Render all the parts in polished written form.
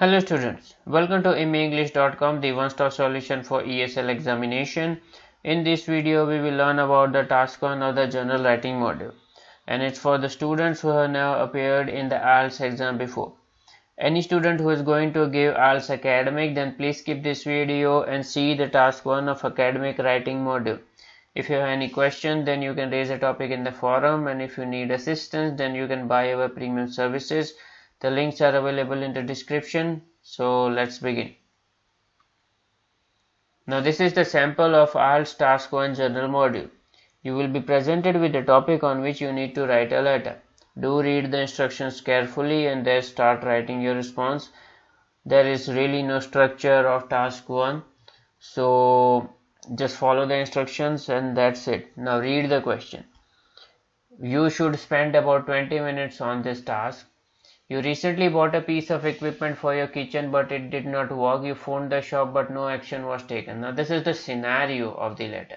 Hello students, welcome to imenglish.com, the one-stop solution for ESL examination. In this video, we will learn about the task 1 of the general writing module, and it's for the students who have now appeared in the IELTS exam before. Any student who is going to give IELTS academic, then please skip this video and see the task 1 of academic writing module. If you have any question, then you can raise a topic in the forum, and if you need assistance, then you can buy our premium services. The links are available in the description. So let's begin. Now this is the sample of IELTS Task 1 General Module. You will be presented with a topic on which you need to write a letter. Do read the instructions carefully and then start writing your response. There is really no structure of Task 1. So just follow the instructions and that's it. Now read the question. You should spend about 20 minutes on this task. You recently bought a piece of equipment for your kitchen but it did not work. You phoned the shop but no action was taken. Now this is the scenario of the letter.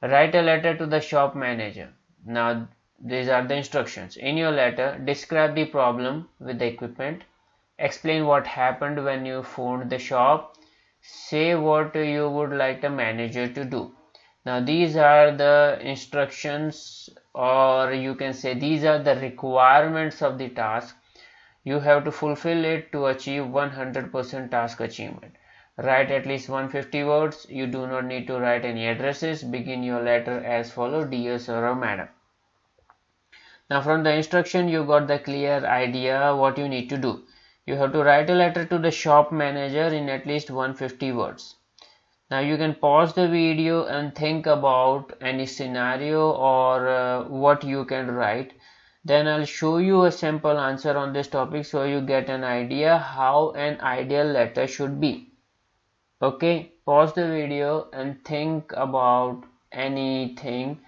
Write a letter to the shop manager. Now these are the instructions. In your letter, describe the problem with the equipment. Explain what happened when you phoned the shop. Say what you would like the manager to do. Now these are the instructions, or you can say these are the requirements of the task. You have to fulfill it to achieve 100% task achievement. Write at least 150 words. You do not need to write any addresses. Begin your letter as follows: Dear Sir or Madam. Now from the instruction you got the clear idea what you need to do. You have to write a letter to the shop manager in at least 150 words. Now you can pause the video and think about any scenario or what you can write. Then I'll show you a simple answer on this topic so you get an idea how an ideal letter should be. Okay, pause the video and think about anything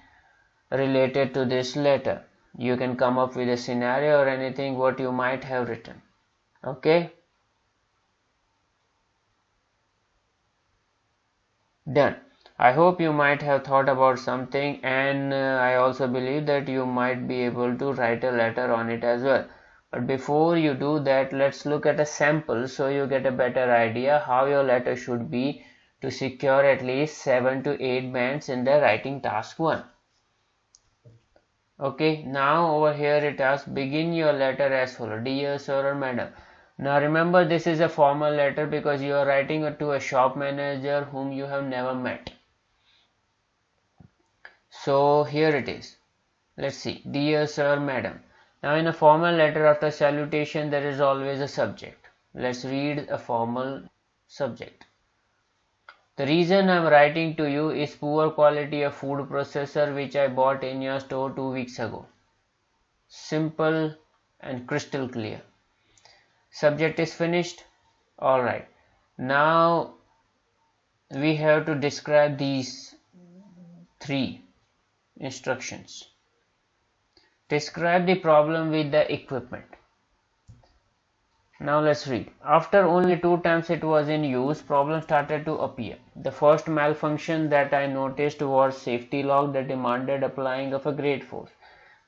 related to this letter. You can come up with a scenario or anything what you might have written. Okay, done. I hope you might have thought about something, and I also believe that you might be able to write a letter on it as well. But before you do that, let's look at a sample so you get a better idea how your letter should be to secure at least 7 to 8 bands in the writing task 1. Okay, now over here it asks begin your letter as follows: Dear Sir or Madam. Now remember, this is a formal letter because you are writing to a shop manager whom you have never met. So here it is. Let's see. Dear Sir, Madam. Now in a formal letter, after salutation there is always a subject. Let's read a formal subject. The reason I am writing to you is poor quality of food processor which I bought in your store 2 weeks ago. Simple and crystal clear. Subject is finished. Alright. Now we have to describe these 3 instructions. Describe the problem with the equipment. Now let's read. After only 2 times it was in use, problem started to appear. The first malfunction that I noticed was safety lock that demanded applying of a great force.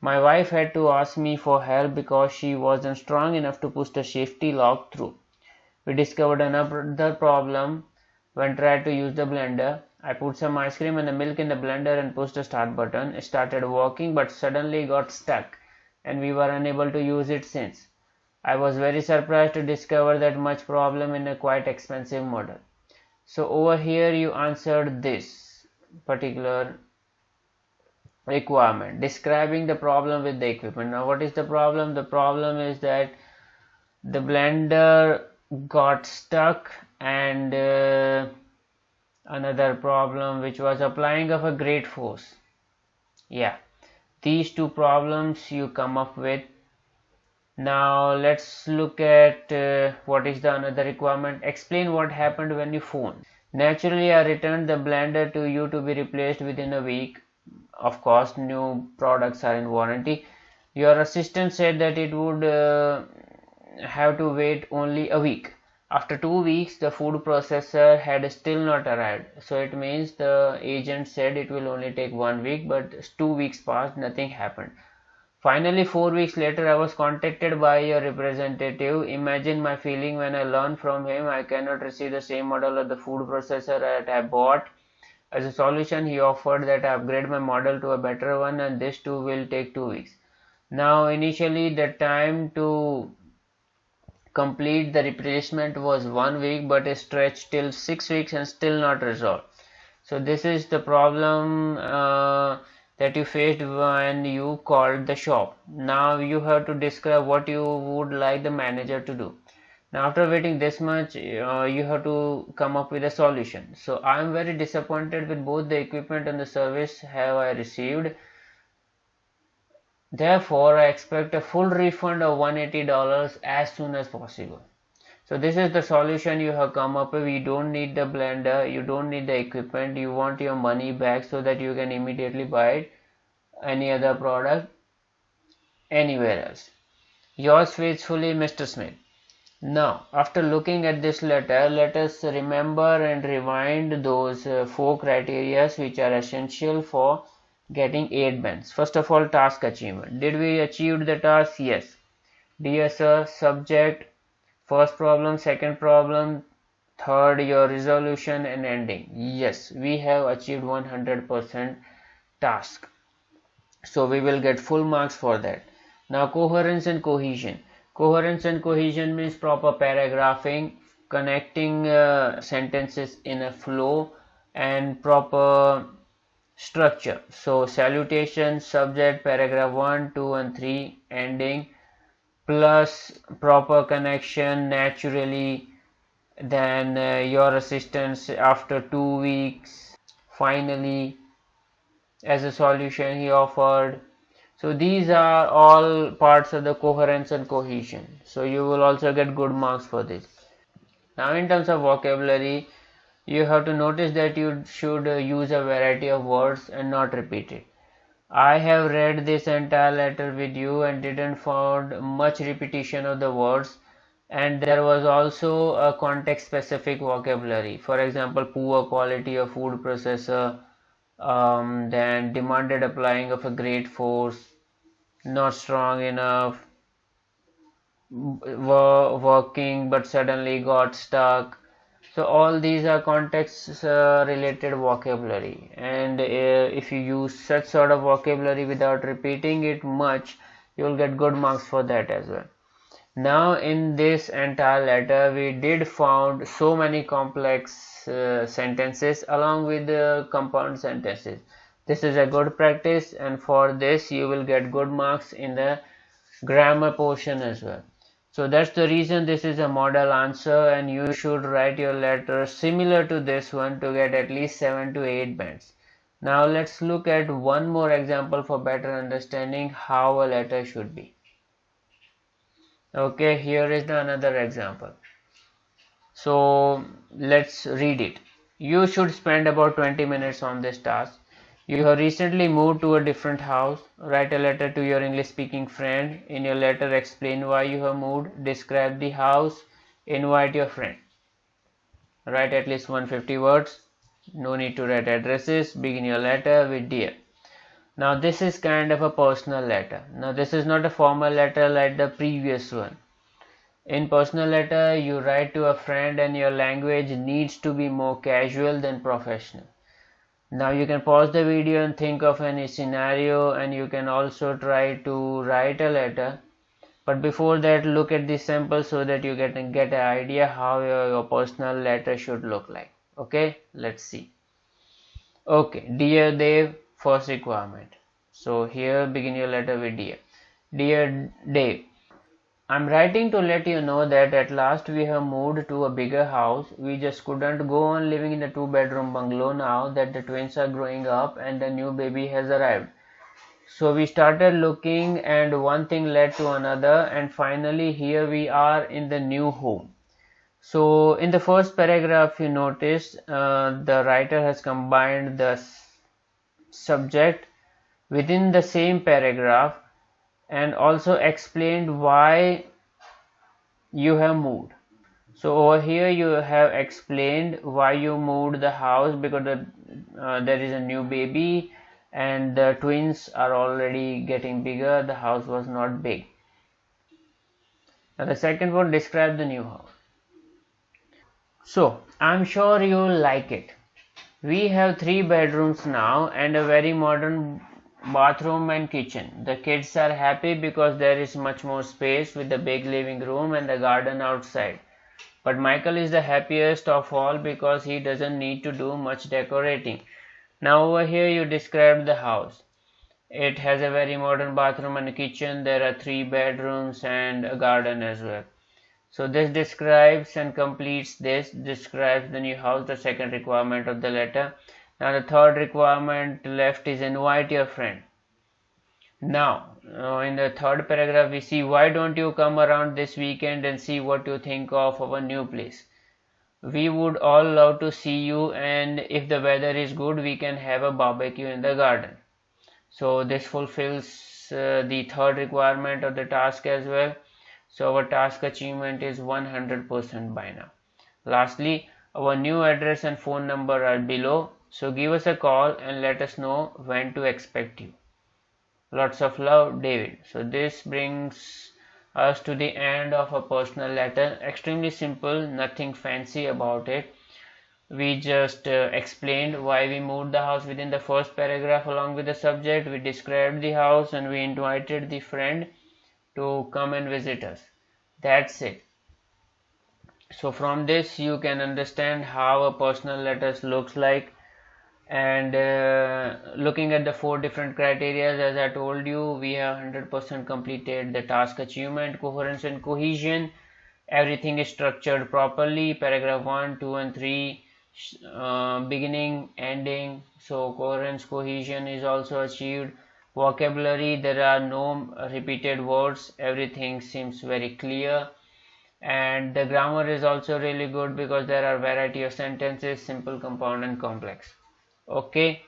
My wife had to ask me for help because she wasn't strong enough to push the safety lock through. We discovered another problem when tried to use the blender. I put some ice cream and the milk in the blender and pushed the start button. It started working but suddenly got stuck and we were unable to use it since. I was very surprised to discover that much problem in a quite expensive model. So over here you answered this particular requirement, describing the problem with the equipment. Now what is the problem? The problem is that the blender got stuck, and another problem which was applying of a great force. Yeah, these 2 problems you come up with. Now let's look at what is the another requirement. Explain what happened when you phoned. Naturally I returned the blender to you to be replaced within a week. Of course, new products are in warranty. Your assistant said that it would have to wait only a week. After 2 weeks, the food processor had still not arrived. So it means the agent said it will only take 1 week, but 2 weeks passed, nothing happened. Finally, 4 weeks later, I was contacted by your representative. Imagine my feeling when I learned from him I cannot receive the same model of the food processor that I bought. As a solution, he offered that I upgrade my model to a better one, and this too will take 2 weeks. Now, initially, the time to complete the replacement was 1 week, but it stretched till 6 weeks and still not resolved. So this is the problem that you faced when you called the shop. Now you have to describe what you would like the manager to do. Now after waiting this much, you have to come up with a solution. So I am very disappointed with both the equipment and the service have I received. Therefore, I expect a full refund of $180 as soon as possible. So this is the solution you have come up with. You don't need the blender, you don't need the equipment, you want your money back so that you can immediately buy any other product anywhere else. Yours faithfully, Mr. Smith. Now, after looking at this letter, let us remember and rewind those 4 criteria which are essential for getting 8 bands. First of all, task achievement. Did we achieve the task? Yes. Dear sir, subject, first problem, second problem, third your resolution and ending. Yes, we have achieved 100% task. So we will get full marks for that. Now coherence and cohesion. Coherence and cohesion means proper paragraphing, connecting sentences in a flow and proper structure. So salutation, subject, paragraph 1, 2 and 3, ending, plus proper connection naturally, then your assistance after 2 weeks, finally as a solution he offered. So these are all parts of the coherence and cohesion. So you will also get good marks for this. Now in terms of vocabulary, you have to notice that you should use a variety of words and not repeat it. I have read this entire letter with you and didn't find much repetition of the words, and there was also a context specific vocabulary. For example, poor quality of food processor, then demanded applying of a great force, not strong enough, working but suddenly got stuck. So all these are context related vocabulary, and if you use such sort of vocabulary without repeating it much, you will get good marks for that as well. Now in this entire letter we did found so many complex sentences along with the compound sentences. This is a good practice, and for this you will get good marks in the grammar portion as well. So that's the reason this is a model answer, and you should write your letter similar to this one to get at least 7 to 8 bands. Now let's look at one more example for better understanding how a letter should be. Okay, here is another example. So let's read it. You should spend about 20 minutes on this task. You have recently moved to a different house. Write a letter to your English speaking friend. In your letter, explain why you have moved. Describe the house. Invite your friend. Write at least 150 words. No need to write addresses. Begin your letter with dear. Now this is kind of a personal letter. Now this is not a formal letter like the previous one. In personal letter, you write to a friend and your language needs to be more casual than professional. Now you can pause the video and think of any scenario, and you can also try to write a letter. But before that, look at the sample so that you get an idea how your personal letter should look like. Okay, let's see. Okay, dear Dave, first requirement. So here begin your letter with dear. Dear Dave, I'm writing to let you know that at last we have moved to a bigger house. We just couldn't go on living in a 2-bedroom bungalow now that the twins are growing up and the new baby has arrived. So we started looking, and one thing led to another, and finally here we are in the new home. So in the first paragraph you notice the writer has combined the subject within the same paragraph and also explained why you have moved. So over here you have explained why you moved the house, because there is a new baby and the twins are already getting bigger. The house was not big. Now the second one, describe the new house. So I'm sure you'll like it. We have 3 bedrooms now and a very modern bathroom and kitchen. The kids are happy because there is much more space with the big living room and the garden outside. But Michael is the happiest of all because he doesn't need to do much decorating. Now over here you described the house. It has a very modern bathroom and a kitchen. There are 3 bedrooms and a garden as well. So this describes and completes this, describes the new house, the second requirement of the letter. Now the third requirement left is invite your friend. Now in the third paragraph we see, why don't you come around this weekend and see what you think of our new place. We would all love to see you, and if the weather is good we can have a barbecue in the garden. So this fulfills the third requirement of the task as well. So our task achievement is 100% by now. Lastly, our new address and phone number are below. So give us a call and let us know when to expect you. Lots of love, David. So this brings us to the end of a personal letter. Extremely simple, nothing fancy about it. We just explained why we moved the house within the first paragraph along with the subject. We described the house and we invited the friend to come and visit us. That's it. So from this you can understand how a personal letter looks like, and looking at the 4 different criteria, as I told you, we have 100% completed the task achievement. Coherence and cohesion, everything is structured properly. Paragraph 1, 2 and 3, beginning, ending. So coherence, cohesion is also achieved. Vocabulary, there are no repeated words, everything seems very clear. And the grammar is also really good because there are variety of sentences, simple, compound and complex. Okay,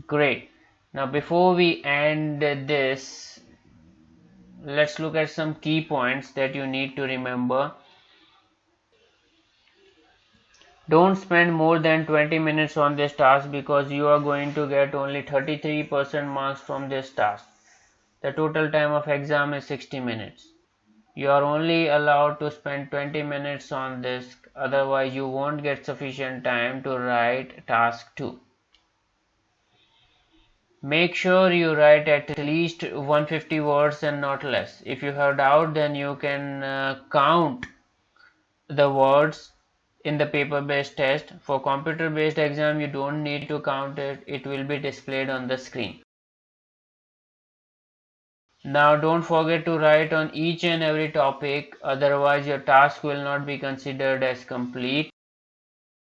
great. Now before we end this, let's look at some key points that you need to remember. Don't spend more than 20 minutes on this task because you are going to get only 33% marks from this task. The total time of exam is 60 minutes. You are only allowed to spend 20 minutes on this, otherwise you won't get sufficient time to write task 2. Make sure you write at least 150 words and not less. If you have doubt, then you can count the words in the paper-based test. For computer-based exam, you don't need to count it. It will be displayed on the screen. Now don't forget to write on each and every topic, otherwise your task will not be considered as complete.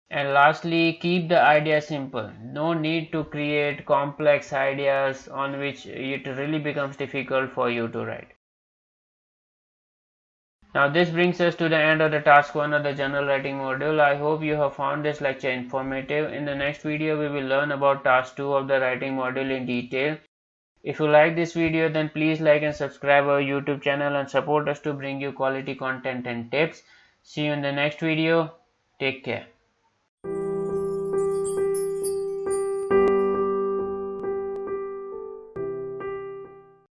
And lastly, keep the idea simple. No need to create complex ideas on which it really becomes difficult for you to write. Now this brings us to the end of the task 1 of the general writing module. I hope you have found this lecture informative. In the next video we will learn about task 2 of the writing module in detail. If you like this video, then please like and subscribe our YouTube channel and support us to bring you quality content and tips. See you in the next video. Take care.